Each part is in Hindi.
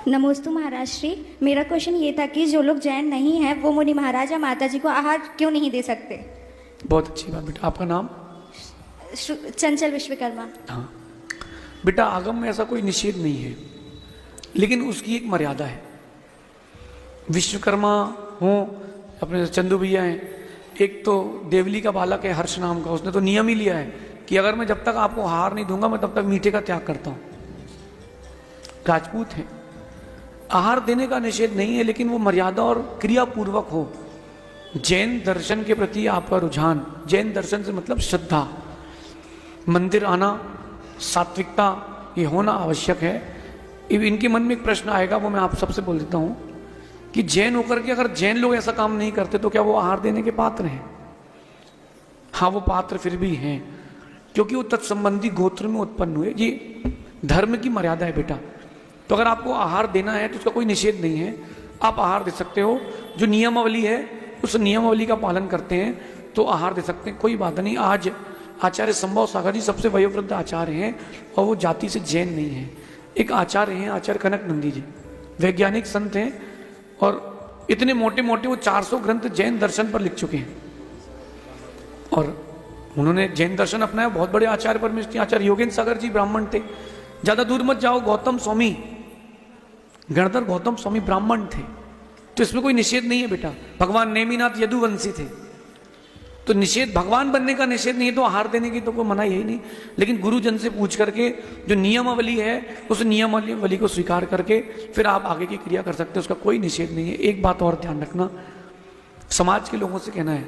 नमोस्तु महाराज श्री। मेरा क्वेश्चन ये था कि जो लोग जैन नहीं हैं वो मुनि महाराज या माता जी को आहार क्यों नहीं दे सकते? बहुत अच्छी बात बेटा। आपका नाम? चंचल विश्वकर्मा। हाँ बेटा, आगम में ऐसा कोई निषेध नहीं है, लेकिन उसकी एक मर्यादा है। विश्वकर्मा हो, अपने चंदू भैया हैं, एक तो देवली का बालक है हर्ष नाम का, उसने तो नियम ही लिया है कि अगर मैं जब तक आपको आहार नहीं दूंगा मैं तब तक मीठे का त्याग करता हूं। राजपूत हैं, आहार देने का निषेध नहीं है, लेकिन वो मर्यादा और क्रियापूर्वक हो। जैन दर्शन के प्रति आपका रुझान, जैन दर्शन से मतलब श्रद्धा, मंदिर आना, सात्विकता, ये होना आवश्यक है। इनके मन में एक प्रश्न आएगा, वो मैं आप सबसे बोल देता हूं कि जैन होकर के अगर जैन लोग ऐसा काम नहीं करते तो क्या वो आहार देने के पात्र हैं? हाँ, वो पात्र फिर भी हैं, क्योंकि वो तत्संबंधी गोत्र में उत्पन्न हुए। ये धर्म की मर्यादा है बेटा। तो अगर आपको आहार देना है तो उसका कोई निषेध नहीं है, आप आहार दे सकते हो। जो नियमावली है उस नियमावली का पालन करते हैं तो आहार दे सकते हैं, कोई बात नहीं। आज आचार्य संभव सागर जी सबसे वयोवृद्ध आचार्य हैं और वो जाति से जैन नहीं है। एक आचार्य हैं आचार्य कनक नंदी जी, वैज्ञानिक संत हैं और इतने मोटे मोटे वो 400 ग्रंथ जैन दर्शन पर लिख चुके हैं और उन्होंने जैन दर्शन अपनाया। बहुत बड़े आचार्य परमेश्वर आचार्य योगेंद्र सागर जी ब्राह्मण थे। ज्यादा दूर मत जाओ, गौतम स्वामी, गणधर गौतम स्वामी ब्राह्मण थे। तो इसमें कोई निषेध नहीं है बेटा। भगवान नेमिनाथ यदुवंशी थे, तो निषेध, भगवान बनने का निषेध नहीं है, तो आहार देने की तो कोई मना यही नहीं। लेकिन गुरुजन से पूछ करके जो नियमावली है उस नियमावली को स्वीकार करके फिर आप आगे की क्रिया कर सकते हैं, उसका कोई निषेध नहीं है। एक बात और ध्यान रखना, समाज के लोगों से कहना है,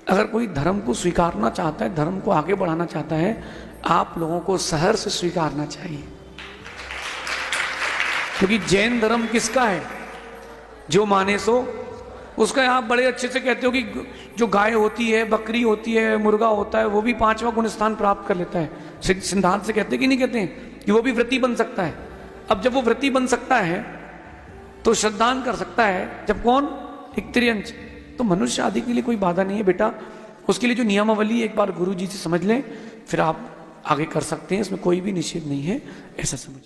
अगर कोई धर्म को स्वीकारना चाहता है, धर्म को आगे बढ़ाना चाहता है, आप लोगों को सहर्ष स्वीकारना चाहिए। क्योंकि जैन धर्म किसका है? जो माने सो उसका। आप बड़े अच्छे से कहते हो कि जो गाय होती है, बकरी होती है, मुर्गा होता है, वो भी 5वां गुण स्थान प्राप्त कर लेता है। सिद्धांत से कहते कि नहीं कहते हैं कि वो भी व्रती बन सकता है। अब जब वो व्रती बन सकता है तो श्रद्धान कर सकता है, जब कौन? एक त्रियंच। तो मनुष्य आदि के लिए कोई बाधा नहीं है बेटा। उसके लिए जो नियमावली एक बार गुरु जी से समझ लें, फिर आप आगे कर सकते हैं, इसमें कोई भी निषेध नहीं है, ऐसा समझिए।